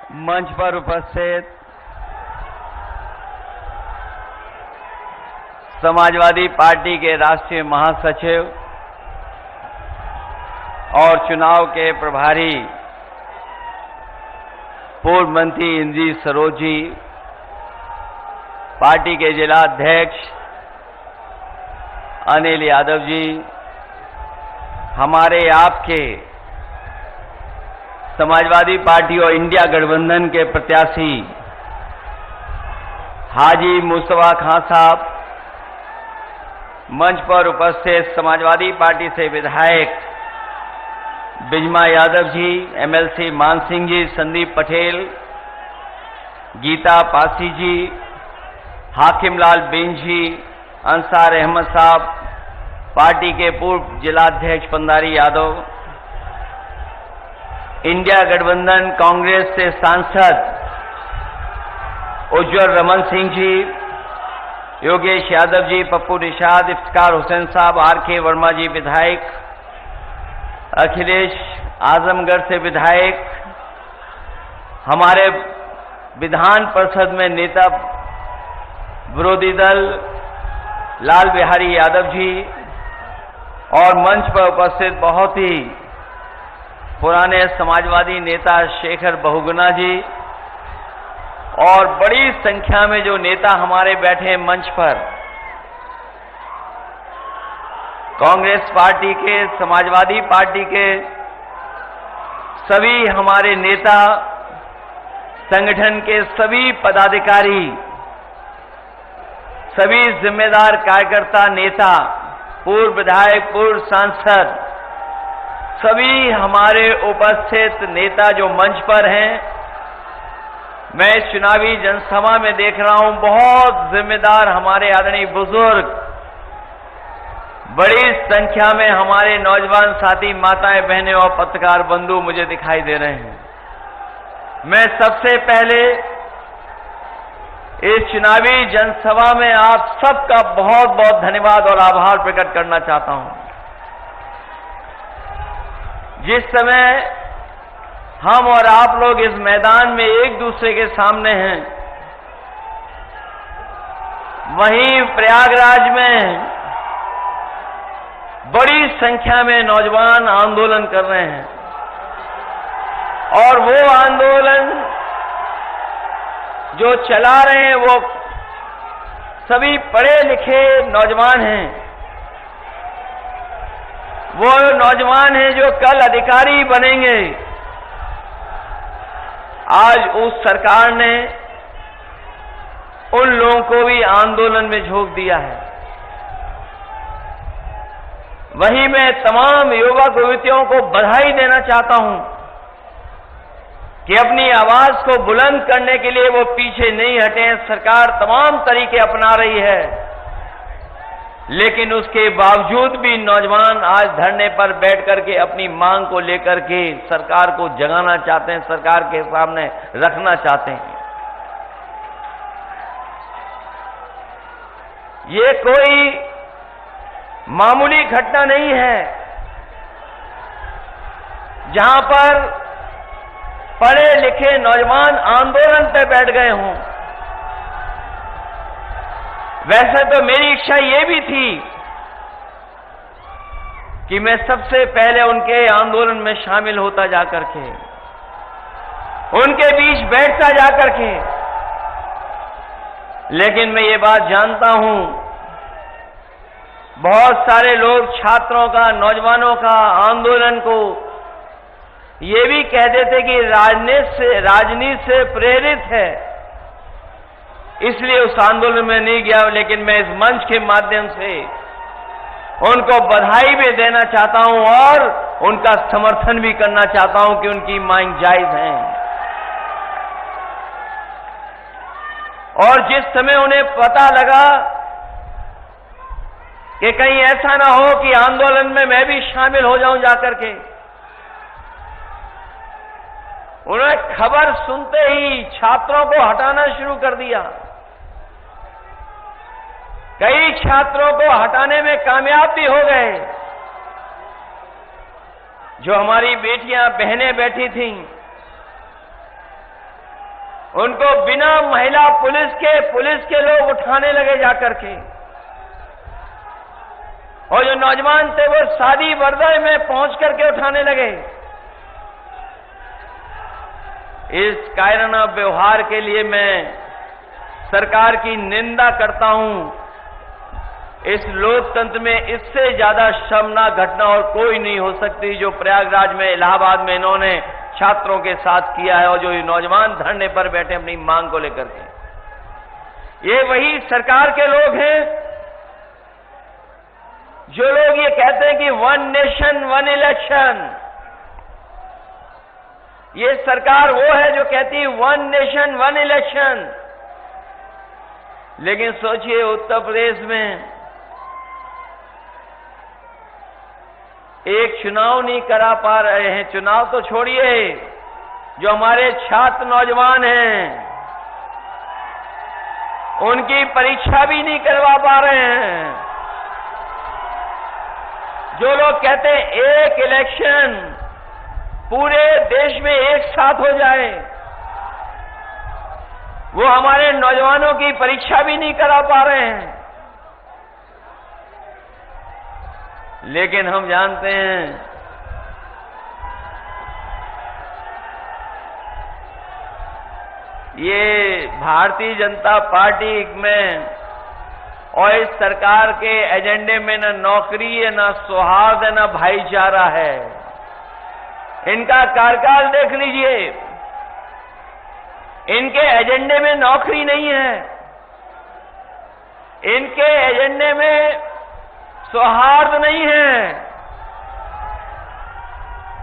मंच पर उपस्थित समाजवादी पार्टी के राष्ट्रीय महासचिव और चुनाव के प्रभारी पूर्व मंत्री इंद्रजीत सरोज जी, पार्टी के जिला अध्यक्ष अनिल यादव जी, हमारे आपके समाजवादी पार्टी और इंडिया गठबंधन के प्रत्याशी हाजी मुस्तफा खान साहब, मंच पर उपस्थित समाजवादी पार्टी से विधायक बिजमा यादव जी, एमएलसी मान सिंह जी, संदीप पटेल, गीता पासी जी, हाकिमलाल बिन जी, अंसार अहमद साहब, पार्टी के पूर्व जिलाध्यक्ष पंदारी यादव, इंडिया गठबंधन कांग्रेस से सांसद उज्ज्वल रमन सिंह जी, योगेश यादव जी, पप्पू निषाद, इफ्तिकार हुसैन साहब, आर.के. वर्मा जी विधायक, अखिलेश आजमगढ़ से विधायक, हमारे विधान परिषद में नेता विरोधी दल लाल बिहारी यादव जी और मंच पर उपस्थित बहुत ही पुराने समाजवादी नेता शेखर बहुगुणा जी और बड़ी संख्या में जो नेता हमारे बैठे हैं मंच पर, कांग्रेस पार्टी के, समाजवादी पार्टी के सभी हमारे नेता, संगठन के सभी पदाधिकारी, सभी जिम्मेदार कार्यकर्ता, नेता, पूर्व विधायक, पूर्व सांसद, सभी हमारे उपस्थित नेता जो मंच पर हैं, मैं इस चुनावी जनसभा में देख रहा हूं बहुत जिम्मेदार हमारे आदरणीय बुजुर्ग, बड़ी संख्या में हमारे नौजवान साथी, माताएं, बहनें और पत्रकार बंधु मुझे दिखाई दे रहे हैं। मैं सबसे पहले इस चुनावी जनसभा में आप सबका बहुत बहुत धन्यवाद और आभार प्रकट करना चाहता हूं। जिस समय हम और आप लोग इस मैदान में एक दूसरे के सामने हैं, वहीं प्रयागराज में बड़ी संख्या में नौजवान आंदोलन कर रहे हैं और वो आंदोलन जो चला रहे हैं वो सभी पढ़े लिखे नौजवान हैं। वो नौजवान हैं जो कल अधिकारी बनेंगे। आज उस सरकार ने उन लोगों को भी आंदोलन में झोंक दिया है। वहीं मैं तमाम युवक युवतियों को बधाई देना चाहता हूं कि अपनी आवाज को बुलंद करने के लिए वो पीछे नहीं हटे हैं। सरकार तमाम तरीके अपना रही है, लेकिन उसके बावजूद भी नौजवान आज धरने पर बैठ करके अपनी मांग को लेकर के सरकार को जगाना चाहते हैं, सरकार के सामने रखना चाहते हैं। ये कोई मामूली घटना नहीं है जहां पर पढ़े लिखे नौजवान आंदोलन पर बैठ गए हों। वैसे तो मेरी इच्छा ये भी थी कि मैं सबसे पहले उनके आंदोलन में शामिल होता जाकर के, उनके बीच बैठता जाकर के, लेकिन मैं ये बात जानता हूं बहुत सारे लोग छात्रों का, नौजवानों का आंदोलन को ये भी कह देते कि राजनीति से प्रेरित है, इसलिए उस आंदोलन में नहीं गया। लेकिन मैं इस मंच के माध्यम से उनको बधाई भी देना चाहता हूं और उनका समर्थन भी करना चाहता हूं कि उनकी मांग जायज है। और जिस समय उन्हें पता लगा कि कहीं ऐसा ना हो कि आंदोलन में मैं भी शामिल हो जाऊं जाकर के, उन्होंने खबर सुनते ही छात्रों को हटाना शुरू कर दिया। कई छात्रों को हटाने में कामयाब भी हो गए। जो हमारी बेटियां, बहनें बैठी थीं, उनको बिना महिला पुलिस के लोग उठाने लगे जाकर के, और जो नौजवान थे वो शादी वर्दी में पहुंच करके उठाने लगे। इस कायराना व्यवहार के लिए मैं सरकार की निंदा करता हूं। इस लोकतंत्र में इससे ज्यादा शर्मनाक घटना और कोई नहीं हो सकती जो प्रयागराज में, इलाहाबाद में इन्होंने छात्रों के साथ किया है, और जो ये नौजवान धरने पर बैठे अपनी मांग को लेकर के। ये वही सरकार के लोग हैं जो लोग ये कहते हैं कि 1 नेशन 1 इलेक्शन। ये सरकार वो है जो कहती है 1 नेशन 1 इलेक्शन। लेकिन सोचिए उत्तर प्रदेश में एक चुनाव नहीं करा पा रहे हैं। चुनाव तो छोड़िए, जो हमारे छात्र नौजवान हैं उनकी परीक्षा भी नहीं करवा पा रहे हैं। जो लोग कहते हैं एक इलेक्शन पूरे देश में एक साथ हो जाए, वो हमारे नौजवानों की परीक्षा भी नहीं करा पा रहे हैं। लेकिन हम जानते हैं ये भारतीय जनता पार्टी में और इस सरकार के एजेंडे में न नौकरी है, न सौहार्द है, न भाईचारा है। इनका कार्यकाल देख लीजिए, इनके एजेंडे में नौकरी नहीं है, इनके एजेंडे में सौहार्द नहीं है,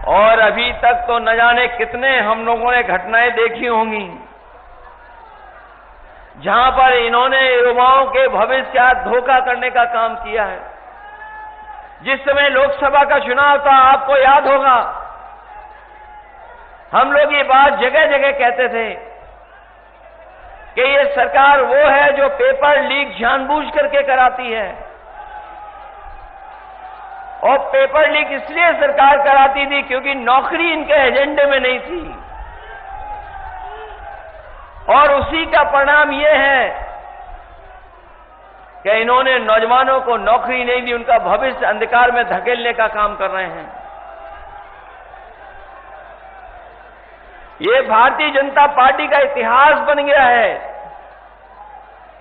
और अभी तक तो न जाने कितने हम लोगों ने घटनाएं देखी होंगी जहां पर इन्होंने युवाओं के भविष्य का धोखा करने का काम किया है। जिस समय लोकसभा का चुनाव था, आपको याद होगा, हम लोग ये बात जगह जगह कहते थे कि ये सरकार वो है जो पेपर लीक जानबूझ करके कराती है, और पेपर लीक इसलिए सरकार कराती थी क्योंकि नौकरी इनके एजेंडे में नहीं थी। और उसी का परिणाम ये है कि इन्होंने नौजवानों को नौकरी नहीं दी, उनका भविष्य अंधकार में धकेलने का काम कर रहे हैं। ये भारतीय जनता पार्टी का इतिहास बन गया है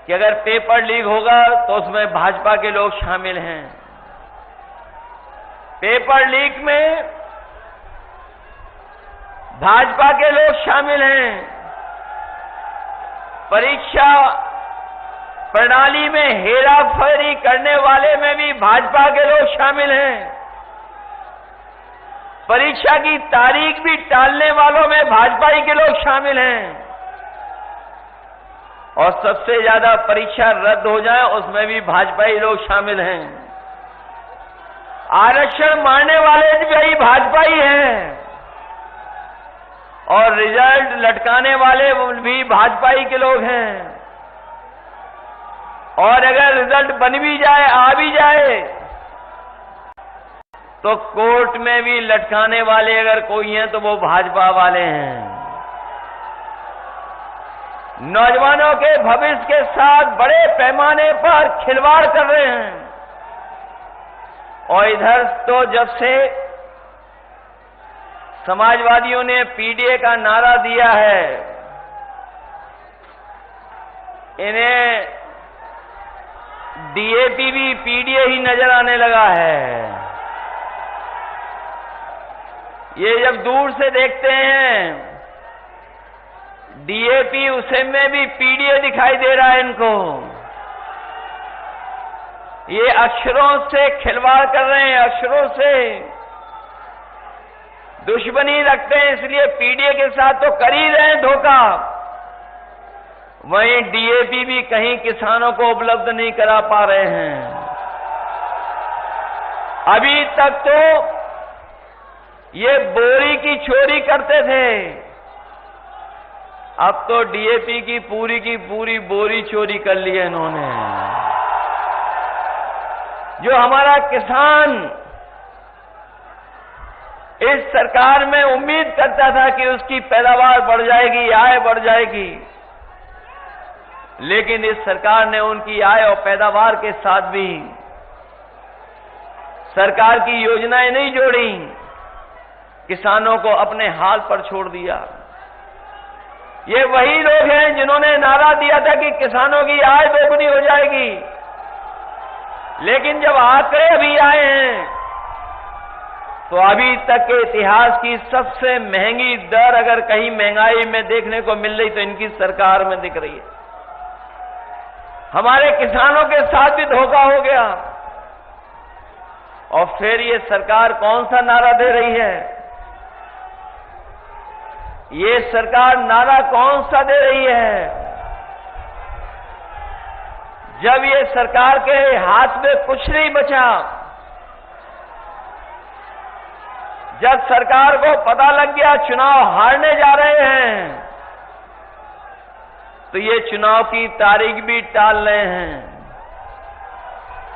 कि अगर पेपर लीक होगा तो उसमें भाजपा के लोग शामिल हैं। पेपर लीक में भाजपा के लोग शामिल हैं। परीक्षा प्रणाली में हेराफेरी करने वाले में भी भाजपा के लोग शामिल हैं। परीक्षा की तारीख भी टालने वालों में भाजपा ही के लोग शामिल हैं, और सबसे ज्यादा परीक्षा रद्द हो जाए उसमें भी भाजपा ही लोग शामिल हैं। आरक्षण मारने वाले भी भाजपा ही हैं, और रिजल्ट लटकाने वाले भी भाजपा ही के लोग हैं। और अगर रिजल्ट बन भी जाए, आ भी जाए, तो कोर्ट में भी लटकाने वाले अगर कोई हैं तो वो भाजपा वाले हैं। नौजवानों के भविष्य के साथ बड़े पैमाने पर खिलवाड़ कर रहे हैं। और इधर तो जब से समाजवादियों ने पीडीए का नारा दिया है, इन्हें डीएपी भी पीडीए ही नजर आने लगा है। ये जब दूर से देखते हैं डीएपी, उसे में भी पीडीए दिखाई दे रहा है इनको। ये अक्षरों से खिलवाड़ कर रहे हैं, अक्षरों से दुश्मनी रखते हैं, इसलिए पीडीए के साथ तो कर ही रहे हैं धोखा। वहीं डीएपी भी कहीं किसानों को उपलब्ध नहीं करा पा रहे हैं। अभी तक तो ये बोरी की चोरी करते थे, अब तो डीएपी की पूरी बोरी चोरी कर ली है इन्होंने। जो हमारा किसान इस सरकार में उम्मीद करता था कि उसकी पैदावार बढ़ जाएगी, आय बढ़ जाएगी, लेकिन इस सरकार ने उनकी आय और पैदावार के साथ भी सरकार की योजनाएं नहीं जोड़ी, किसानों को अपने हाल पर छोड़ दिया। ये वही लोग हैं जिन्होंने नारा दिया था कि किसानों की आय दोगुनी हो जाएगी, लेकिन जब आंकड़े अभी आए हैं तो अभी तक के इतिहास की सबसे महंगी दर अगर कहीं महंगाई में देखने को मिल रही तो इनकी सरकार में दिख रही है। हमारे किसानों के साथ भी धोखा हो गया। और फिर ये सरकार कौन सा नारा दे रही है? ये सरकार नारा कौन सा दे रही है? जब ये सरकार के हाथ में कुछ नहीं बचा, जब सरकार को पता लग गया चुनाव हारने जा रहे हैं, तो ये चुनाव की तारीख भी टाल रहे हैं।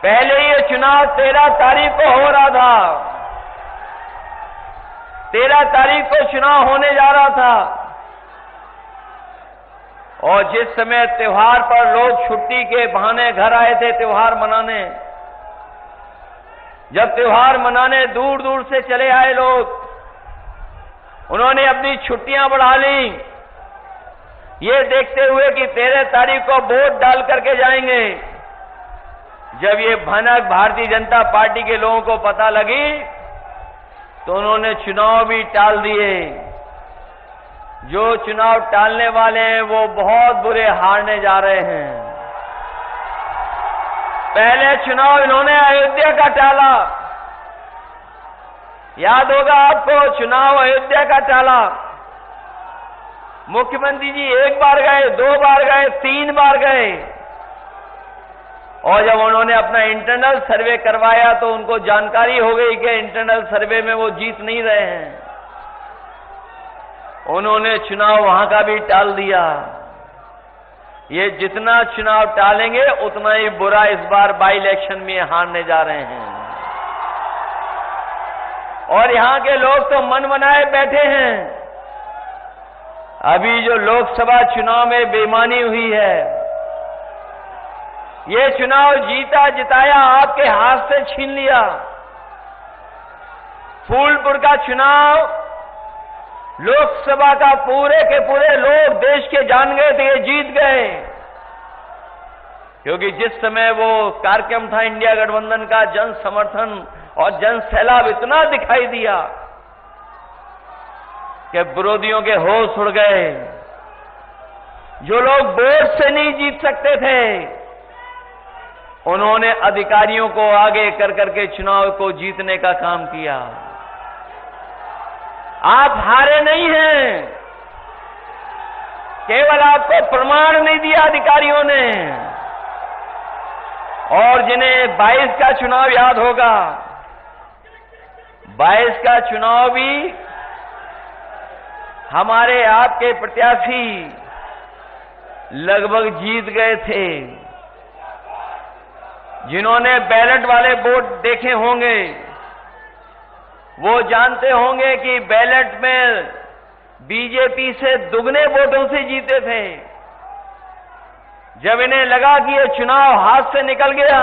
पहले ये चुनाव 13 तारीख को हो रहा था, 13 तारीख को चुनाव होने जा रहा था, और जिस समय त्योहार पर लोग छुट्टी के बहाने घर आए थे त्योहार मनाने, जब त्योहार मनाने दूर दूर से चले आए लोग, उन्होंने अपनी छुट्टियां बढ़ा ली, ये देखते हुए कि 13 तारीख को वोट डाल करके जाएंगे। जब ये भनक भारतीय जनता पार्टी के लोगों को पता लगी तो उन्होंने चुनाव भी टाल दिए। जो चुनाव टालने वाले हैं वो बहुत बुरे हारने जा रहे हैं। पहले चुनाव इन्होंने अयोध्या का टाला, याद होगा आपको, चुनाव अयोध्या का टाला। मुख्यमंत्री जी 1 बार गए, 2 बार गए, 3 बार गए, और जब उन्होंने अपना इंटरनल सर्वे करवाया तो उनको जानकारी हो गई कि इंटरनल सर्वे में वो जीत नहीं रहे हैं। उन्होंने चुनाव वहां का भी टाल दिया। ये जितना चुनाव टालेंगे उतना ही बुरा इस बार बाई इलेक्शन में हारने जा रहे हैं। और यहां के लोग तो मन बनाए बैठे हैं। अभी जो लोकसभा चुनाव में बेईमानी हुई है, ये चुनाव जीता जिताया आपके हाथ से छीन लिया। फूलपुर का चुनाव लोकसभा का पूरे के पूरे लोग देश के जान गए थे, ये जीत गए, क्योंकि जिस समय वो कार्यक्रम था इंडिया गठबंधन का, जन समर्थन और जन सैलाब इतना दिखाई दिया कि विरोधियों के होश उड़ गए। जो लोग वोट से नहीं जीत सकते थे, उन्होंने अधिकारियों को आगे कर करके चुनाव को जीतने का काम किया। आप हारे नहीं हैं, केवल आपको प्रमाण नहीं दिया अधिकारियों ने। और जिन्हें 22 का चुनाव याद होगा, 22 का चुनाव भी हमारे आपके प्रत्याशी लगभग जीत गए थे। जिन्होंने बैलेट वाले वोट देखे होंगे वो जानते होंगे कि बैलेट में बीजेपी से दुगने वोटों से जीते थे। जब इन्हें लगा कि ये चुनाव हाथ से निकल गया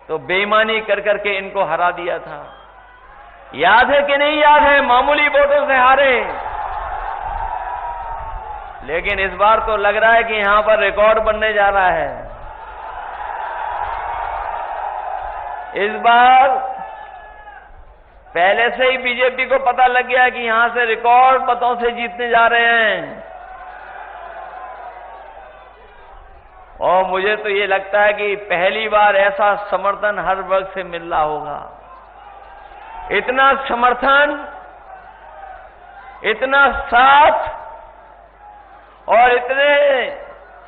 तो बेईमानी कर करके इनको हरा दिया था। याद है कि नहीं याद है? मामूली वोटों से हारे। लेकिन इस बार तो लग रहा है कि यहां पर रिकॉर्ड बनने जा रहा है। इस बार पहले से ही बीजेपी को पता लग गया कि यहां से रिकॉर्ड मतों से जीतने जा रहे हैं। और मुझे तो ये लगता है कि पहली बार ऐसा समर्थन हर वर्ग से मिल रहा होगा। इतना समर्थन, इतना साथ और इतने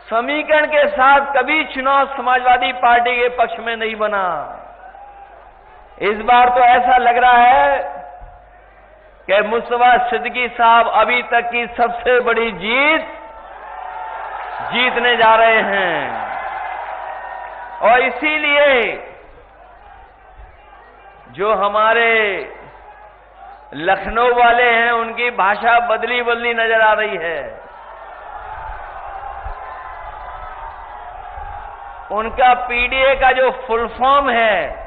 समीकरण के साथ कभी चुनाव समाजवादी पार्टी के पक्ष में नहीं बना। इस बार तो ऐसा लग रहा है कि मुस्तफा सिद्दीकी साहब अभी तक की सबसे बड़ी जीत जीतने जा रहे हैं। और इसीलिए जो हमारे लखनऊ वाले हैं, उनकी भाषा बदली बदली नजर आ रही है। उनका पीडीए का जो फुल फॉर्म है,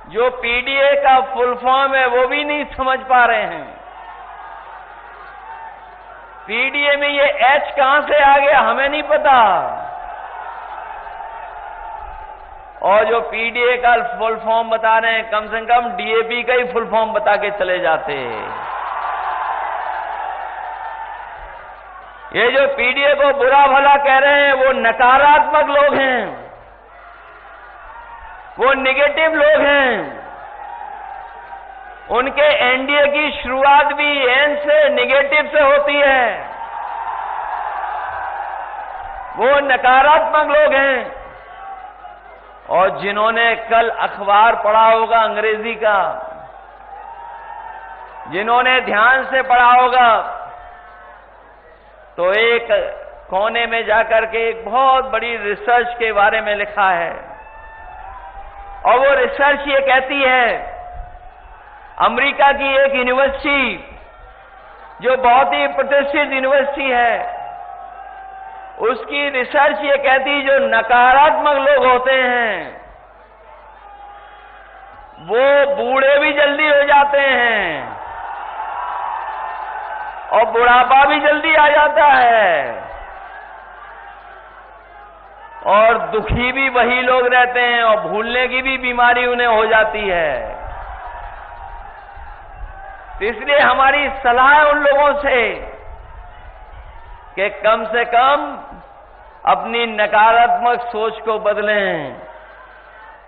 जो पीडीए का फुल फॉर्म है वो भी नहीं समझ पा रहे हैं। पीडीए में ये एच कहां से आ गया हमें नहीं पता, और जो पीडीए का फुल फॉर्म बता रहे हैं, कम से कम डीएपी का ही फुल फॉर्म बता के चले जाते। ये जो पीडीए को बुरा भला कह रहे हैं वो नकारात्मक लोग हैं, वो नेगेटिव लोग हैं। उनके एनडीए की शुरुआत भी एन से नेगेटिव से होती है। वो नकारात्मक लोग हैं। और जिन्होंने कल अखबार पढ़ा होगा अंग्रेजी का, जिन्होंने ध्यान से पढ़ा होगा, तो एक कोने में जाकर के एक बहुत बड़ी रिसर्च के बारे में लिखा है, और वो रिसर्च ये कहती है, अमेरिका की एक यूनिवर्सिटी जो बहुत ही प्रतिष्ठित यूनिवर्सिटी है, उसकी रिसर्च ये कहती जो नकारात्मक लोग होते हैं वो बूढ़े भी जल्दी हो जाते हैं और बुढ़ापा भी जल्दी आ जाता है, और दुखी भी वही लोग रहते हैं, और भूलने की भी बीमारी उन्हें हो जाती है। तो इसलिए हमारी सलाह है उन लोगों से कि कम से कम अपनी नकारात्मक सोच को बदलें।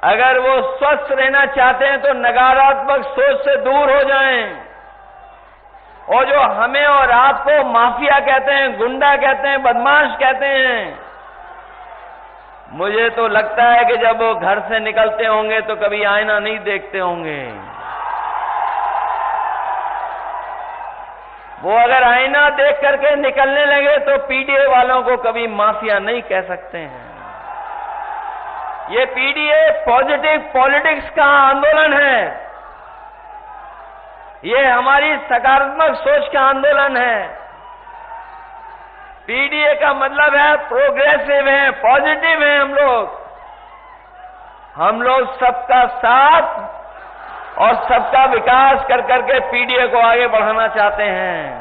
अगर वो स्वस्थ रहना चाहते हैं तो नकारात्मक सोच से दूर हो जाएं, और जो हमें और आपको माफिया कहते हैं, गुंडा कहते हैं, बदमाश कहते हैं, मुझे तो लगता है कि जब वो घर से निकलते होंगे तो कभी आईना नहीं देखते होंगे। वो अगर आईना देख करके निकलने लगे तो पीडीए वालों को कभी माफिया नहीं कह सकते हैं। ये पीडीए पॉजिटिव पॉलिटिक्स का आंदोलन है, ये हमारी सकारात्मक सोच का आंदोलन है। पीडीए का मतलब है प्रोग्रेसिव है, पॉजिटिव है। हम लोग सबका साथ और सबका विकास कर करके पीडीए को आगे बढ़ाना चाहते हैं।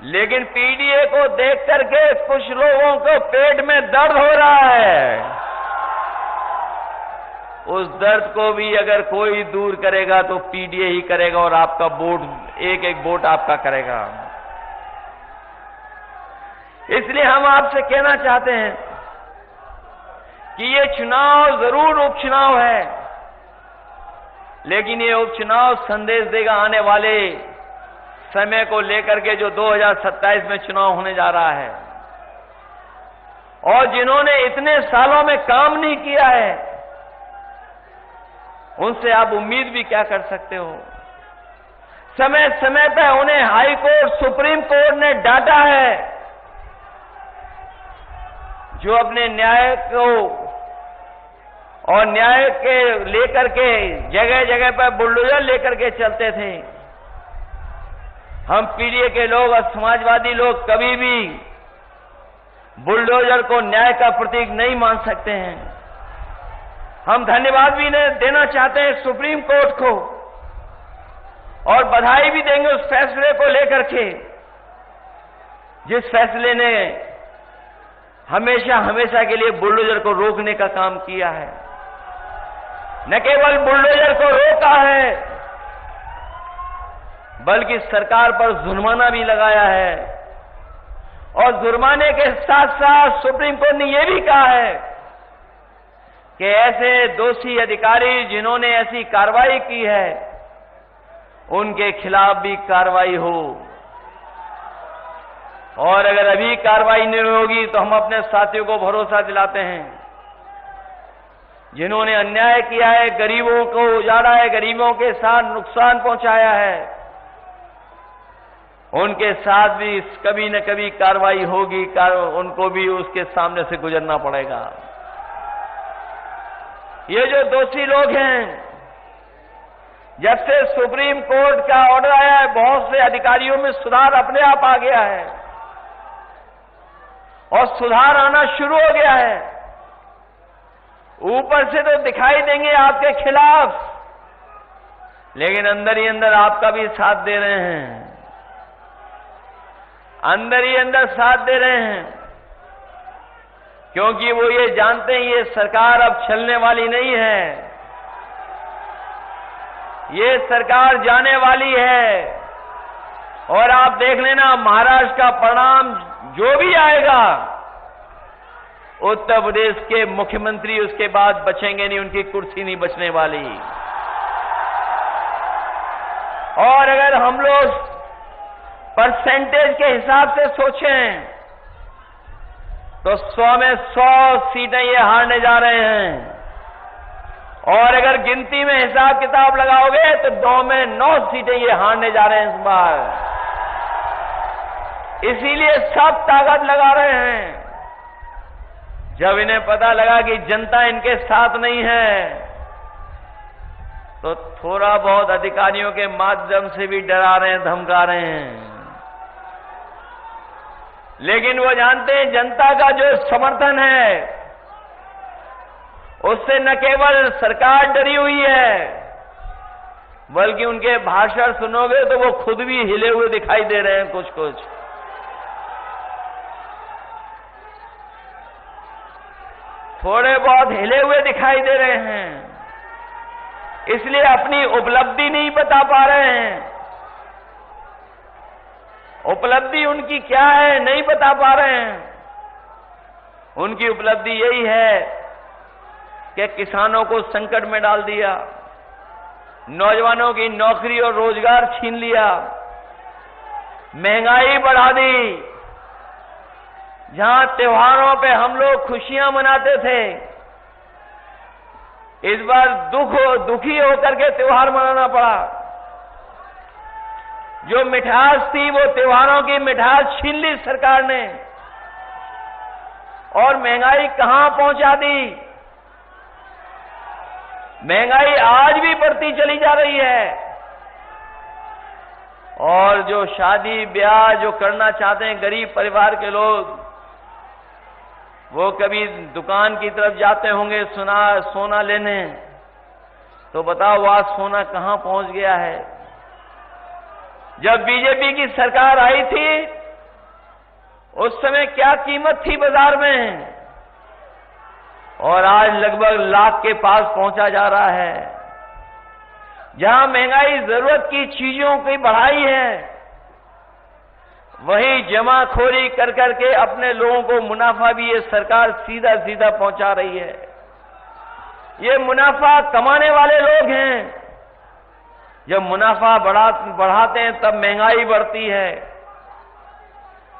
लेकिन पीडीए को देख करके कुछ लोगों को पेट में दर्द हो रहा है। उस दर्द को भी अगर कोई दूर करेगा तो पीडीए ही करेगा, और आपका वोट एक एक वोट आपका करेगा। इसलिए हम आपसे कहना चाहते हैं कि ये चुनाव जरूर उपचुनाव है, लेकिन ये उपचुनाव संदेश देगा आने वाले समय को लेकर के जो 2027 में चुनाव होने जा रहा है। और जिन्होंने इतने सालों में काम नहीं किया है, उनसे आप उम्मीद भी क्या कर सकते हो। समय समय पर उन्हें हाई कोर्ट, सुप्रीम कोर्ट ने डांटा है, जो अपने न्याय को और न्याय के लेकर के जगह जगह पर बुलडोजर लेकर के चलते थे। हम पीडीए के लोग और समाजवादी लोग कभी भी बुलडोजर को न्याय का प्रतीक नहीं मान सकते हैं। हम धन्यवाद भी देना चाहते हैं सुप्रीम कोर्ट को, और बधाई भी देंगे उस फैसले को लेकर के, जिस फैसले ने हमेशा हमेशा के लिए बुलडोजर को रोकने का काम किया है। न केवल बुलडोजर को रोका है, बल्कि सरकार पर जुर्माना भी लगाया है, और जुर्माने के साथ साथ सुप्रीम कोर्ट ने यह भी कहा है कि ऐसे दोषी अधिकारी जिन्होंने ऐसी कार्रवाई की है, उनके खिलाफ भी कार्रवाई हो। और अगर अभी कार्रवाई नहीं होगी तो हम अपने साथियों को भरोसा दिलाते हैं, जिन्होंने अन्याय किया है, गरीबों को उजाड़ा है, गरीबों के साथ नुकसान पहुंचाया है, उनके साथ भी कभी न कभी कार्रवाई होगी, उनको भी उसके सामने से गुजरना पड़ेगा। ये जो दोषी लोग हैं, जब से सुप्रीम कोर्ट का ऑर्डर आया है, बहुत से अधिकारियों में सुधार अपने आप आ गया है और सुधार आना शुरू हो गया है। ऊपर से तो दिखाई देंगे आपके खिलाफ, लेकिन अंदर ही अंदर आपका भी साथ दे रहे हैं, अंदर ही अंदर साथ दे रहे हैं, क्योंकि वो ये जानते हैं ये सरकार अब चलने वाली नहीं है, ये सरकार जाने वाली है। और आप देख लेना महाराष्ट्र का परिणाम जो भी आएगा, उत्तर प्रदेश के मुख्यमंत्री उसके बाद बचेंगे नहीं, उनकी कुर्सी नहीं बचने वाली। और अगर हम लोग परसेंटेज के हिसाब से सोचें तो 100 में 100 सीटें ये हारने जा रहे हैं, और अगर गिनती में हिसाब किताब लगाओगे तो 9 में 9 सीटें ये हारने जा रहे हैं इस बार। इसीलिए सब ताकत लगा रहे हैं। जब इन्हें पता लगा कि जनता इनके साथ नहीं है, तो थोड़ा बहुत अधिकारियों के माध्यम से भी डरा रहे हैं, धमका रहे हैं, लेकिन वो जानते हैं जनता का जो समर्थन है उससे न केवल सरकार डरी हुई है, बल्कि उनके भाषण सुनोगे तो वो खुद भी हिले हुए दिखाई दे रहे हैं कुछ कुछ। थोड़े बहुत हिले हुए दिखाई दे रहे हैं, इसलिए अपनी उपलब्धि नहीं बता पा रहे हैं। उपलब्धि उनकी क्या है नहीं बता पा रहे हैं। उनकी उपलब्धि यही है कि किसानों को संकट में डाल दिया, नौजवानों की नौकरी और रोजगार छीन लिया, महंगाई बढ़ा दी। जहां त्योहारों पे हम लोग खुशियां मनाते थे, इस बार दुखी होकर के त्योहार मनाना पड़ा। जो मिठास थी वो त्योहारों की मिठास छीन ली सरकार ने, और महंगाई कहां पहुंचा दी। महंगाई आज भी बढ़ती चली जा रही है, और जो शादी ब्याह जो करना चाहते हैं गरीब परिवार के लोग, वो कभी दुकान की तरफ जाते होंगे सोना लेने, तो बताओ आज सोना कहां पहुंच गया है। जब बीजेपी की सरकार आई थी उस समय क्या कीमत थी बाजार में, और आज लगभग लाख के पास पहुंचा जा रहा है। जहां महंगाई जरूरत की चीजों की बढ़ाई है, वहीं जमाखोरी कर करके अपने लोगों को मुनाफा भी ये सरकार सीधा सीधा पहुंचा रही है। ये मुनाफा कमाने वाले लोग हैं। जब मुनाफा बढ़ाते हैं तब महंगाई बढ़ती है।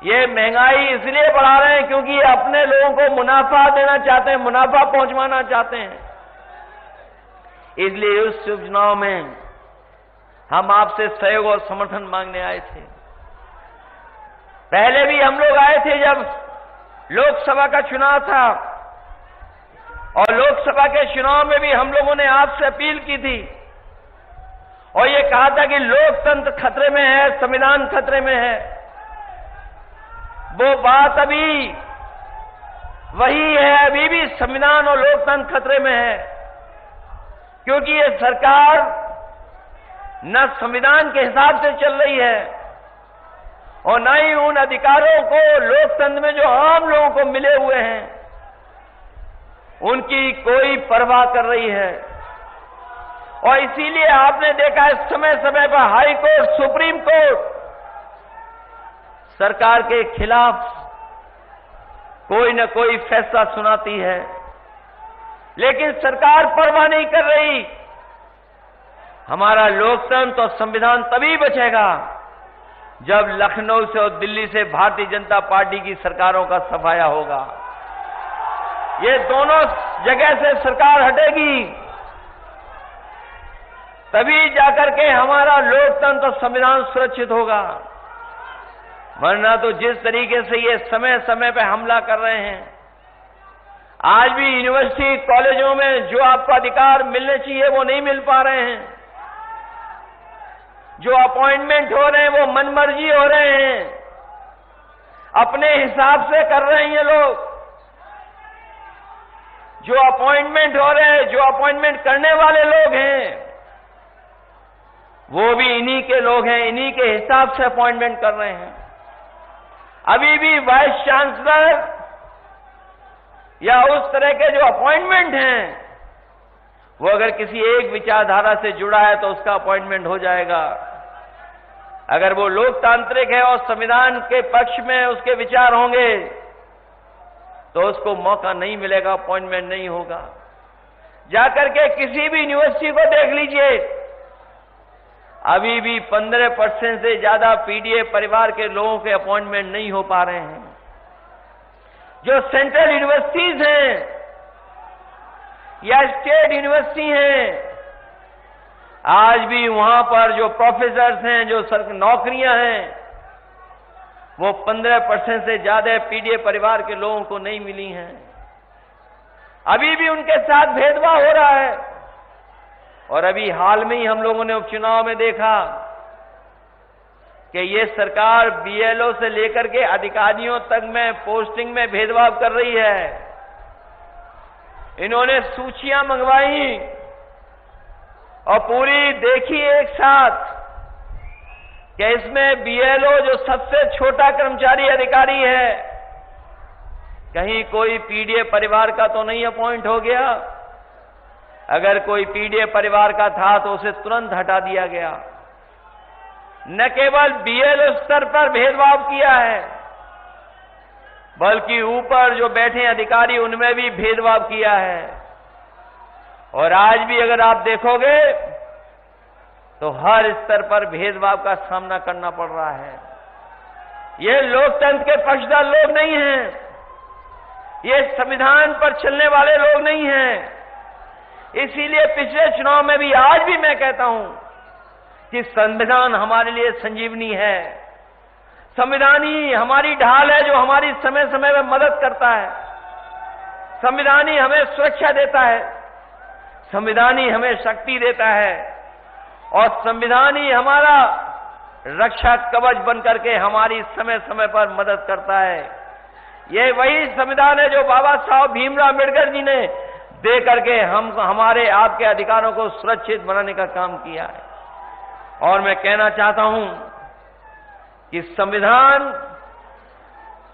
ये महंगाई इसलिए बढ़ा रहे हैं क्योंकि ये अपने लोगों को मुनाफा देना चाहते हैं, मुनाफा पहुंचवाना चाहते हैं। इसलिए उस शुभ चुनाव में हम आपसे सहयोग और समर्थन मांगने आए थे। पहले भी हम लोग आए थे जब लोकसभा का चुनाव था, और लोकसभा के चुनाव में भी हम लोगों ने आपसे अपील की थी और ये कहा था कि लोकतंत्र खतरे में है, संविधान खतरे में है। वो बात अभी वही है, अभी भी संविधान और लोकतंत्र खतरे में है, क्योंकि ये सरकार न संविधान के हिसाब से चल रही है और न ही उन अधिकारों को लोकतंत्र में जो आम लोगों को मिले हुए हैं उनकी कोई परवाह कर रही है। और इसीलिए आपने देखा है समय समय पर हाई कोर्ट, सुप्रीम कोर्ट सरकार के खिलाफ कोई न कोई फैसला सुनाती है, लेकिन सरकार परवाह नहीं कर रही। हमारा लोकतंत्र और संविधान तभी बचेगा जब लखनऊ से और दिल्ली से भारतीय जनता पार्टी की सरकारों का सफाया होगा। ये दोनों जगह से सरकार हटेगी, तभी जाकर के हमारा लोकतंत्र और संविधान सुरक्षित होगा। वरना तो जिस तरीके से ये समय समय पे हमला कर रहे हैं, आज भी यूनिवर्सिटी कॉलेजों में जो आपको अधिकार मिलने चाहिए वो नहीं मिल पा रहे हैं। जो अपॉइंटमेंट हो रहे हैं वो मनमर्जी हो रहे हैं, अपने हिसाब से कर रहे हैं ये लोग। जो अपॉइंटमेंट हो रहे हैं, जो अपॉइंटमेंट करने वाले लोग हैं, वो भी इन्हीं के लोग हैं, इन्हीं के हिसाब से अपॉइंटमेंट कर रहे हैं। अभी भी वाइस चांसलर या उस तरह के जो अपॉइंटमेंट हैं, वो अगर किसी एक विचारधारा से जुड़ा है तो उसका अपॉइंटमेंट हो जाएगा। अगर वो लोकतांत्रिक है और संविधान के पक्ष में उसके विचार होंगे तो उसको मौका नहीं मिलेगा, अपॉइंटमेंट नहीं होगा। जाकर के किसी भी यूनिवर्सिटी को देख लीजिए, अभी भी 15% से ज्यादा पीडीए परिवार के लोगों के अपॉइंटमेंट नहीं हो पा रहे हैं। जो सेंट्रल यूनिवर्सिटीज हैं या स्टेट यूनिवर्सिटी हैं, आज भी वहां पर जो प्रोफेसर्स हैं, जो नौकरियां हैं, वो 15% से ज्यादा पीडीए परिवार के लोगों को नहीं मिली हैं। अभी भी उनके साथ भेदभाव हो रहा है। और अभी हाल में ही हम लोगों ने उपचुनाव में देखा कि ये सरकार बीएलओ से लेकर के अधिकारियों तक में पोस्टिंग में भेदभाव कर रही है। इन्होंने सूचियां मंगवाई और पूरी देखी एक साथ कि इसमें बीएलओ जो सबसे छोटा कर्मचारी अधिकारी है, कहीं कोई पीडीए परिवार का तो नहीं अपॉइंट हो गया। अगर कोई पीडीए परिवार का था तो उसे तुरंत हटा दिया गया। न केवल बीएलओ स्तर पर भेदभाव किया है, बल्कि ऊपर जो बैठे अधिकारी उनमें भी भेदभाव किया है। और आज भी अगर आप देखोगे तो हर स्तर पर भेदभाव का सामना करना पड़ रहा है। ये लोकतंत्र के पक्षधर लोग नहीं हैं, ये संविधान पर चलने वाले लोग नहीं हैं। इसीलिए पिछले चुनाव में भी, आज भी मैं कहता हूं कि संविधान हमारे लिए संजीवनी है। संविधान ही हमारी ढाल है जो हमारी समय समय में मदद करता है। संविधान ही हमें सुरक्षा देता है, संविधान ही हमें शक्ति देता है और संविधान ही हमारा रक्षा कवच बनकर के हमारी समय समय पर मदद करता है। ये वही संविधान है जो बाबा साहब भीमराव अम्बेडकर जी ने दे करके हमारे आपके अधिकारों को सुरक्षित बनाने का काम किया है। और मैं कहना चाहता हूं कि संविधान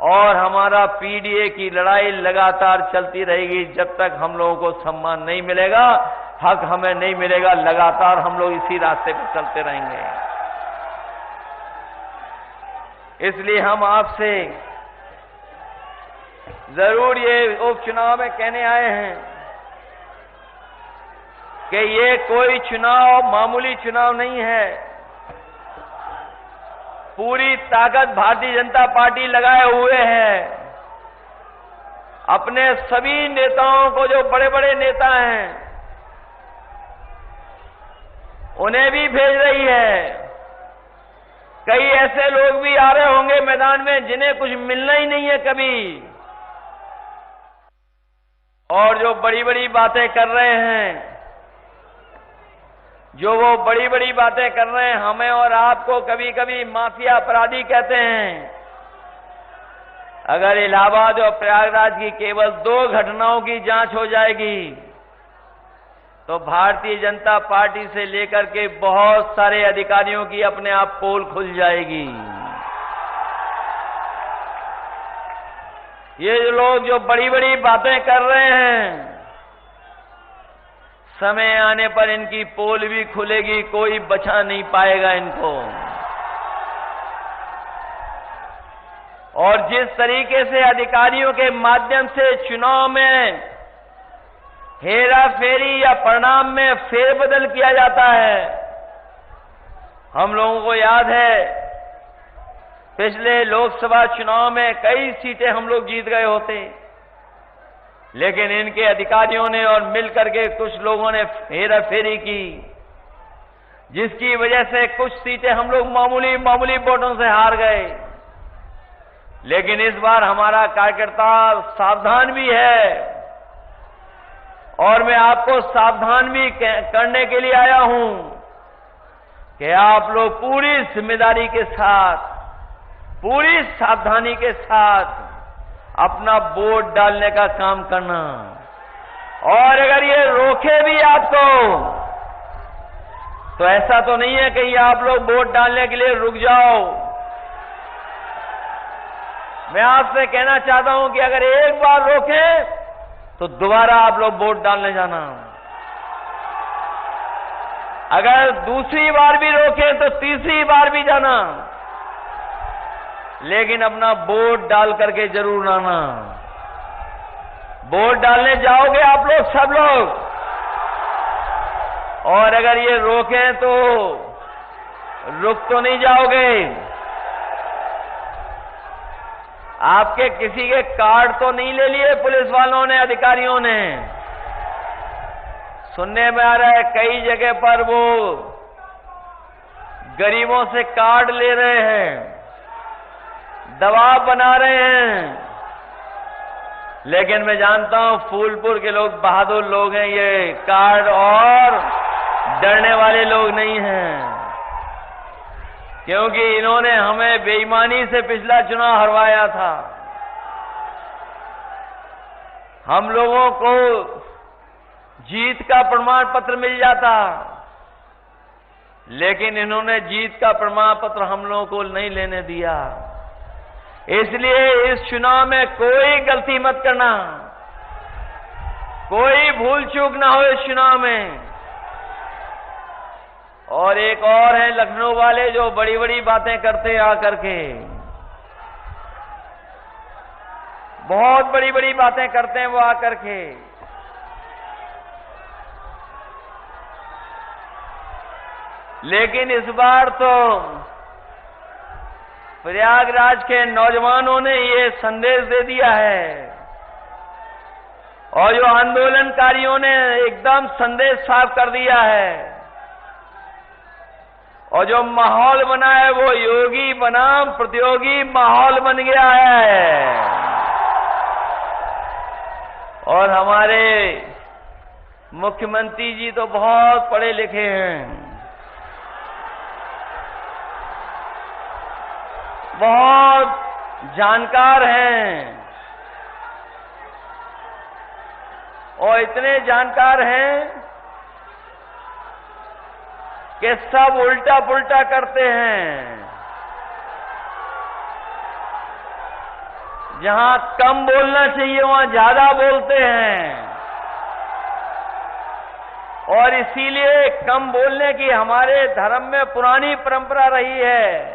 और हमारा पीडीए की लड़ाई लगातार चलती रहेगी जब तक हम लोगों को सम्मान नहीं मिलेगा, हक हमें नहीं मिलेगा। लगातार हम लोग इसी रास्ते पर चलते रहेंगे। इसलिए हम आपसे जरूर ये उपचुनाव में कहने आए हैं कि ये कोई चुनाव मामूली चुनाव नहीं है। पूरी ताकत भारतीय जनता पार्टी लगाए हुए है। अपने सभी नेताओं को, जो बड़े बड़े नेता हैं, उन्हें भी भेज रही है। कई ऐसे लोग भी आ रहे होंगे मैदान में जिन्हें कुछ मिलना ही नहीं है कभी, और जो बड़ी बड़ी बातें कर रहे हैं, जो वो बड़ी बड़ी बातें कर रहे हैं, हमें और आपको कभी कभी माफिया अपराधी कहते हैं। अगर इलाहाबाद और प्रयागराज की केवल 2 घटनाओं की जांच हो जाएगी तो भारतीय जनता पार्टी से लेकर के बहुत सारे अधिकारियों की अपने आप पोल खुल जाएगी। ये जो लोग जो बड़ी बड़ी बातें कर रहे हैं, समय आने पर इनकी पोल भी खुलेगी, कोई बचा नहीं पाएगा इनको। और जिस तरीके से अधिकारियों के माध्यम से चुनाव में हेरा फेरी या परिणाम में फेरबदल किया जाता है, हम लोगों को याद है पिछले लोकसभा चुनाव में कई सीटें हम लोग जीत गए होते, लेकिन इनके अधिकारियों ने और मिलकर के कुछ लोगों ने हेरा फेरी की, जिसकी वजह से कुछ सीटें हम लोग मामूली मामूली वोटों से हार गए। लेकिन इस बार हमारा कार्यकर्ता सावधान भी है और मैं आपको सावधान भी करने के लिए आया हूं। कि आप लोग पूरी जिम्मेदारी के साथ, पूरी सावधानी के साथ अपना वोट डालने का काम करना। और अगर ये रोके भी आपको, तो ऐसा तो नहीं है कि आप लोग वोट डालने के लिए रुक जाओ। मैं आपसे कहना चाहता हूं कि अगर एक बार रोकें तो दोबारा आप लोग वोट डालने जाना। अगर दूसरी बार भी रोकें तो तीसरी बार भी जाना, लेकिन अपना वोट डाल करके जरूर आना। वोट डालने जाओगे आप लोग, सब लोग। और अगर ये रोकें तो रुक तो नहीं जाओगे। आपके किसी के कार्ड तो नहीं ले लिए पुलिस वालों ने, अधिकारियों ने? सुनने में आ रहा है कई जगह पर वो गरीबों से कार्ड ले रहे हैं, दबाव बना रहे हैं। लेकिन मैं जानता हूं फूलपुर के लोग बहादुर लोग हैं, ये कार्ड और डरने वाले लोग नहीं हैं, क्योंकि इन्होंने हमें बेईमानी से पिछला चुनाव हरवाया था। हम लोगों को जीत का प्रमाण पत्र मिल जाता, लेकिन इन्होंने जीत का प्रमाण पत्र हम लोगों को नहीं लेने दिया। इसलिए इस चुनाव में कोई गलती मत करना, कोई भूल चूक ना हो इस चुनाव में। और एक और है लखनऊ वाले जो बड़ी बड़ी बातें करते हैं आकर के, बहुत बड़ी बड़ी बातें करते हैं वो आकर के। लेकिन इस बार तो प्रयागराज के नौजवानों ने ये संदेश दे दिया है, और जो आंदोलनकारियों ने एकदम संदेश साफ कर दिया है, और जो माहौल बना है वो योगी बनाम प्रतियोगी माहौल बन गया है। और हमारे मुख्यमंत्री जी तो बहुत पढ़े लिखे हैं, बहुत जानकार हैं, और इतने जानकार हैं कि सब उल्टा पुल्टा करते हैं। जहां कम बोलना चाहिए वहां ज्यादा बोलते हैं, और इसीलिए कम बोलने की हमारे धर्म में पुरानी परंपरा रही है।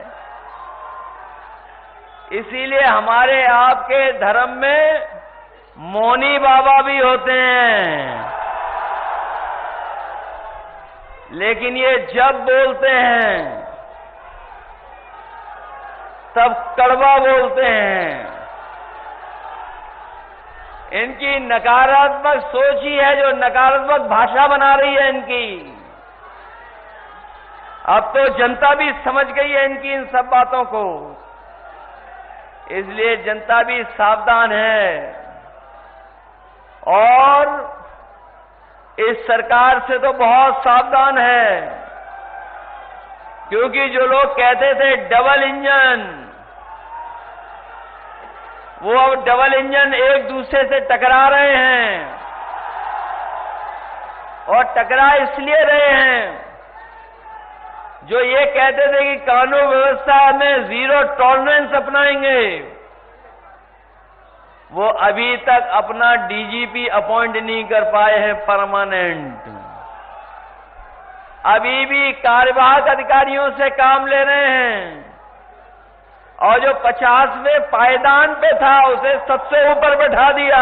इसीलिए हमारे आपके धर्म में मौनी बाबा भी होते हैं, लेकिन ये जब बोलते हैं तब कड़वा बोलते हैं। इनकी नकारात्मक सोच ही है जो नकारात्मक भाषा बना रही है इनकी। अब तो जनता भी समझ गई है इनकी इन सब बातों को, इसलिए जनता भी सावधान है। और इस सरकार से तो बहुत सावधान है, क्योंकि जो लोग कहते थे डबल इंजन, वो अब डबल इंजन एक दूसरे से टकरा रहे हैं। और टकरा इसलिए रहे हैं, जो ये कहते थे कि कानून व्यवस्था में जीरो टॉलरेंस अपनाएंगे, वो अभी तक अपना डीजीपी अपॉइंट नहीं कर पाए हैं परमानेंट। अभी भी कार्यवाहक अधिकारियों से काम ले रहे हैं, और जो 50वें पायदान पे था उसे सबसे ऊपर बैठा दिया।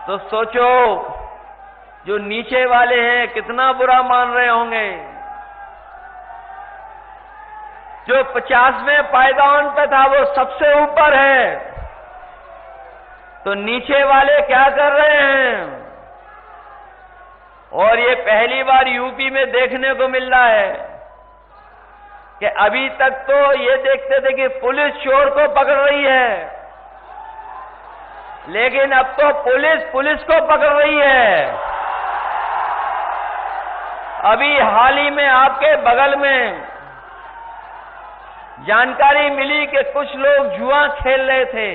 तो सोचो जो नीचे वाले हैं कितना बुरा मान रहे होंगे। जो 50वें पायदान पे था वो सबसे ऊपर है, तो नीचे वाले क्या कर रहे हैं? और ये पहली बार यूपी में देखने को मिल रहा है कि अभी तक तो ये देखते थे कि पुलिस चोर को पकड़ रही है, लेकिन अब तो पुलिस को पकड़ रही है। अभी हाल ही में आपके बगल में जानकारी मिली कि कुछ लोग जुआ खेल रहे थे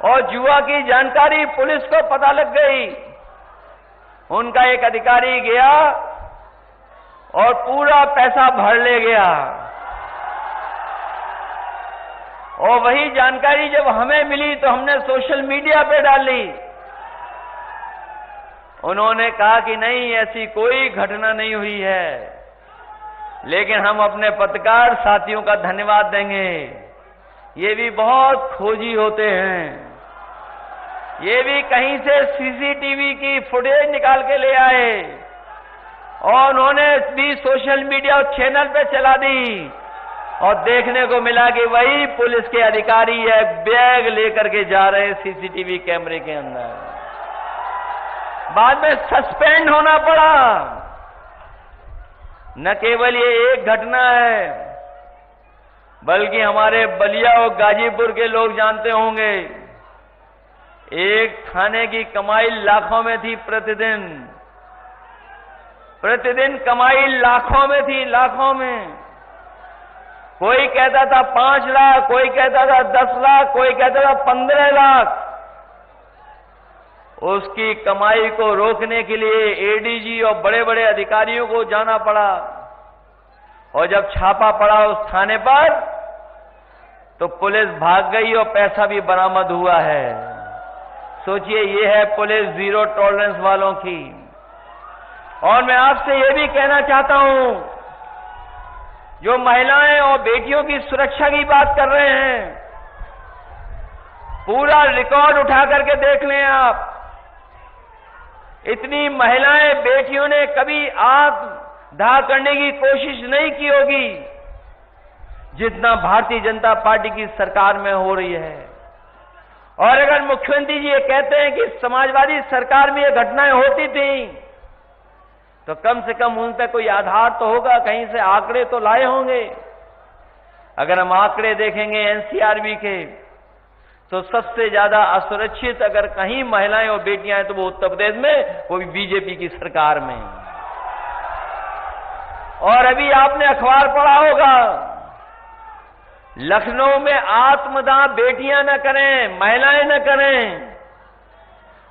और जुआ की जानकारी पुलिस को पता लग गई। उनका एक अधिकारी गया और पूरा पैसा भर ले गया और वही जानकारी जब हमें मिली तो हमने सोशल मीडिया पे डाली। उन्होंने कहा कि नहीं, ऐसी कोई घटना नहीं हुई है, लेकिन हम अपने पत्रकार साथियों का धन्यवाद देंगे। ये भी बहुत खोजी होते हैं, ये भी कहीं से सीसीटीवी की फुटेज निकाल के ले आए और उन्होंने भी सोशल मीडिया चैनल पे चला दी और देखने को मिला कि वही पुलिस के अधिकारी है, बैग लेकर के जा रहे सीसीटीवी कैमरे के अंदर। बाद में सस्पेंड होना पड़ा। न केवल ये एक घटना है, बल्कि हमारे बलिया और गाजीपुर के लोग जानते होंगे, एक थाने की कमाई लाखों में थी प्रतिदिन। प्रतिदिन कमाई लाखों में थी, लाखों में। कोई कहता था 5 लाख, कोई कहता था 10 लाख, कोई कहता था 15 लाख। उसकी कमाई को रोकने के लिए एडीजी और बड़े बड़े अधिकारियों को जाना पड़ा और जब छापा पड़ा उस थाने पर तो पुलिस भाग गई और पैसा भी बरामद हुआ है। सोचिए, ये है पुलिस जीरो टॉलरेंस वालों की। और मैं आपसे ये भी कहना चाहता हूं, जो महिलाएं और बेटियों की सुरक्षा की बात कर रहे हैं, पूरा रिकॉर्ड उठा करके देख लें आप। इतनी महिलाएं बेटियों ने कभी आत्मदाह करने की कोशिश नहीं की होगी जितना भारतीय जनता पार्टी की सरकार में हो रही है। और अगर मुख्यमंत्री जी ये कहते हैं कि समाजवादी सरकार में ये घटनाएं होती थी, तो कम से कम उन तक कोई आधार तो होगा, कहीं से आंकड़े तो लाए होंगे। अगर हम आंकड़े देखेंगे एनसीआरबी के, तो सबसे ज्यादा असुरक्षित अगर कहीं महिलाएं और बेटियां हैं तो वो उत्तर प्रदेश में, वो भी बीजेपी की सरकार में। और अभी आपने अखबार पढ़ा होगा, लखनऊ में आत्मदाह बेटियां न करें, महिलाएं न करें,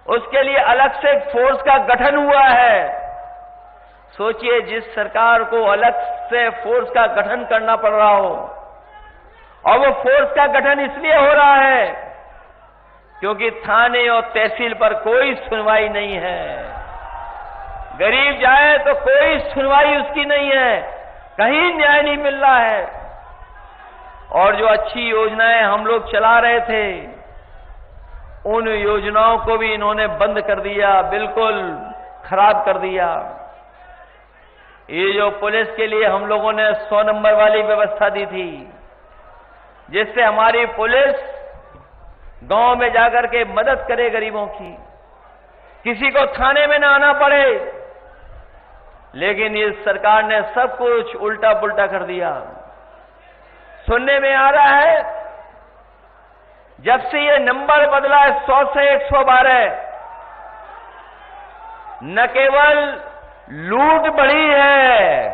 उसके लिए अलग से एक फोर्स का गठन हुआ है। सोचिए, जिस सरकार को अलग से फोर्स का गठन करना पड़ रहा हो, और वो फोर्स का गठन इसलिए हो रहा है क्योंकि थाने और तहसील पर कोई सुनवाई नहीं है। गरीब जाए तो कोई सुनवाई उसकी नहीं है, कहीं न्याय नहीं मिल रहा है। और जो अच्छी योजनाएं हम लोग चला रहे थे, उन योजनाओं को भी इन्होंने बंद कर दिया, बिल्कुल खराब कर दिया। ये जो पुलिस के लिए हम लोगों ने 100 नंबर वाली व्यवस्था दी थी, जिससे हमारी पुलिस गांव में जाकर के मदद करे गरीबों की, किसी को थाने में ना आना पड़े, लेकिन इस सरकार ने सब कुछ उल्टा पुल्टा कर दिया। सुनने में आ रहा है, जब से ये नंबर बदला है 100 से 112, न केवल लूट बढ़ी है,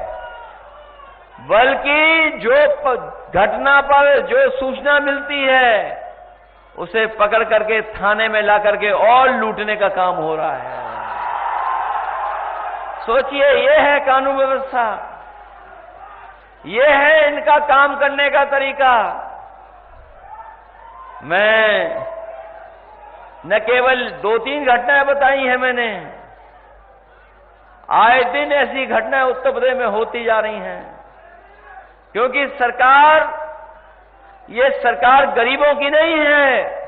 बल्कि जो घटना पर जो सूचना मिलती है उसे पकड़ करके थाने में ला करके और लूटने का काम हो रहा है। सोचिए, ये है कानून व्यवस्था, ये है इनका काम करने का तरीका। मैं न केवल 2-3 घटनाएं बताई हैं मैंने, आए दिन ऐसी घटनाएं उत्तर प्रदेश में होती जा रही हैं, क्योंकि ये सरकार गरीबों की नहीं है,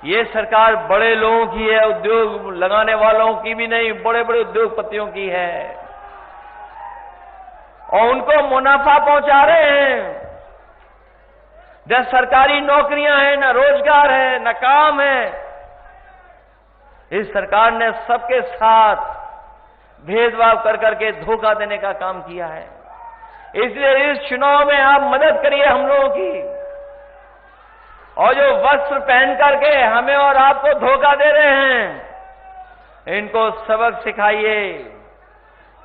ये सरकार बड़े लोगों की है, उद्योग लगाने वालों की भी नहीं, बड़े बड़े उद्योगपतियों की है। और उनको मुनाफा पहुंचा रहे हैं। न सरकारी नौकरियां हैं, न रोजगार है, न काम है। इस सरकार ने सबके साथ भेदभाव कर करके धोखा देने का काम किया है। इसलिए इस चुनाव में आप मदद करिए हम लोगों की, और जो वस्त्र पहन करके हमें और आपको धोखा दे रहे हैं, इनको सबक सिखाइए,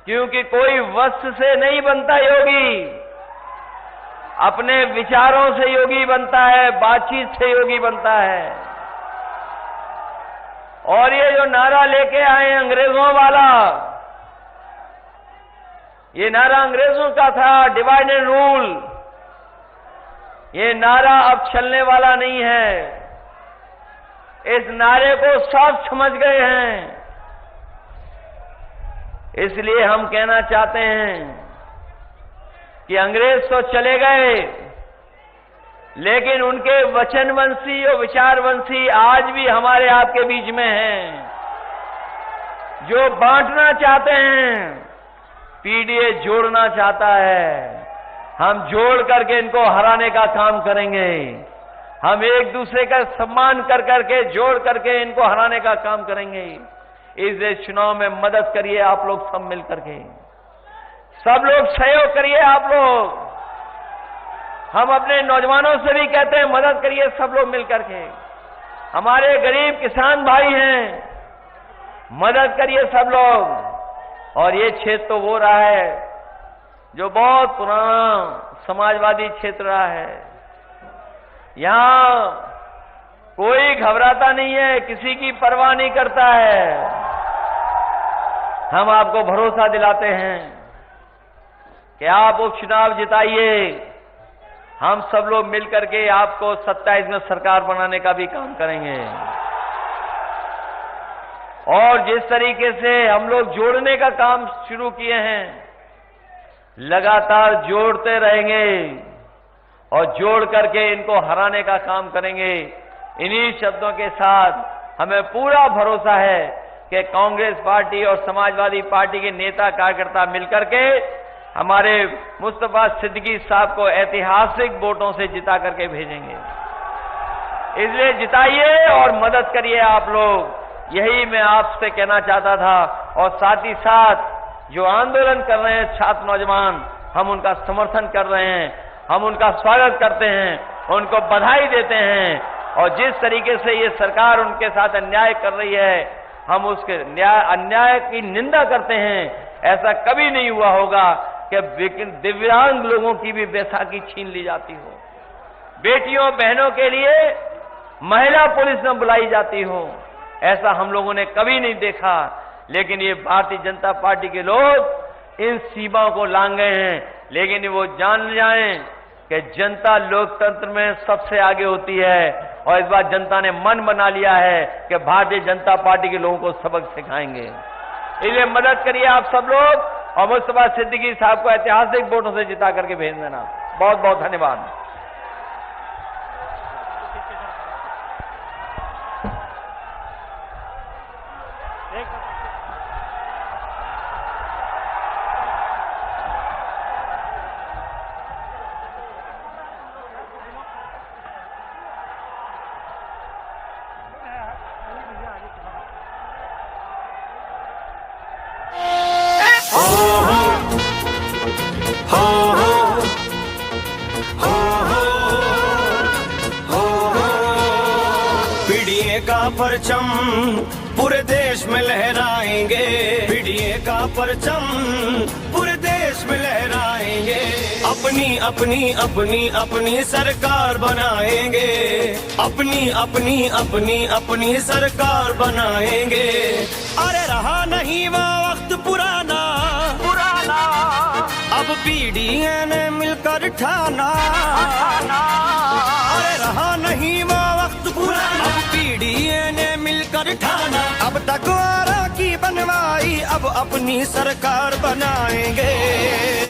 क्योंकि कोई वस्त्र से नहीं बनता योगी, अपने विचारों से योगी बनता है, बातचीत से योगी बनता है। और ये जो नारा लेके आए अंग्रेजों वाला, ये नारा अंग्रेजों का था, डिवाइड एंड रूल, ये नारा अब चलने वाला नहीं है। इस नारे को सब समझ गए हैं। इसलिए हम कहना चाहते हैं कि अंग्रेज तो चले गए, लेकिन उनके वचनवंशी और विचारवंशी आज भी हमारे आपके बीच में हैं, जो बांटना चाहते हैं। पीडीए जोड़ना चाहता है, हम जोड़ करके इनको हराने का काम करेंगे। हम एक दूसरे का सम्मान कर करके, जोड़ करके इनको हराने का काम करेंगे। इस चुनाव में मदद करिए आप लोग सब मिल करके, सब लोग सहयोग करिए आप लोग। हम अपने नौजवानों से भी कहते हैं मदद करिए सब लोग मिल करके। हमारे गरीब किसान भाई हैं, मदद करिए सब लोग। और ये क्षेत्र तो वो रहा है जो बहुत पुराना समाजवादी क्षेत्र रहा है। यहां कोई घबराता नहीं है, किसी की परवाह नहीं करता है। हम आपको भरोसा दिलाते हैं कि आप उपचुनाव जिताइए। हम सब लोग मिलकर के आपको 27 में सरकार बनाने का भी काम करेंगे। और जिस तरीके से हम लोग जोड़ने का काम शुरू किए हैं, लगातार जोड़ते रहेंगे और जोड़ करके इनको हराने का काम करेंगे। इन्हीं शब्दों के साथ हमें पूरा भरोसा है कि कांग्रेस पार्टी और समाजवादी पार्टी के नेता कार्यकर्ता मिलकर के हमारे मुस्तफा सिद्दीकी साहब को ऐतिहासिक वोटों से जिता करके भेजेंगे। इसलिए जिताइए और मदद करिए आप लोग, यही मैं आपसे कहना चाहता था। और साथ ही साथ जो आंदोलन कर रहे हैं छात्र नौजवान, हम उनका समर्थन कर रहे हैं, हम उनका स्वागत करते हैं, उनको बधाई देते हैं। और जिस तरीके से ये सरकार उनके साथ अन्याय कर रही है, हम उसके अन्याय की निंदा करते हैं। ऐसा कभी नहीं हुआ होगा कि दिव्यांग लोगों की भी बैसाखी छीन ली जाती हो, बेटियों बहनों के लिए महिला पुलिस न बुलाई जाती हो। ऐसा हम लोगों ने कभी नहीं देखा। लेकिन ये भारतीय जनता पार्टी के लोग इन सीमाओं को लांघ गए हैं। लेकिन वो जान जाएं कि जनता लोकतंत्र में सबसे आगे होती है। और इस बार जनता ने मन बना लिया है कि भारतीय जनता पार्टी के लोगों को सबक सिखाएंगे। इसलिए मदद करिए आप सब लोग और मुस्तफा सिद्दीकी साहब को ऐतिहासिक वोटों से जिता करके भेज देना। बहुत बहुत धन्यवाद। पीडीए का परचम पूरे देश में लहराएंगे। पीडीए का परचम पूरे देश में लहराएंगे। अपनी अपनी अपनी अपनी सरकार बनाएंगे। अपनी अपनी अपनी अपनी सरकार बनाएंगे। अरे रहा नहीं वो वक्त पुराना पुराना, अब पीडीए ने मिलकर ठाना। अरे रहा नहीं वो वक्त पुराना, अब पीडीए ने मिलकर ठाना। अब तक वारा की बनवाई, अब अपनी सरकार बनाएंगे।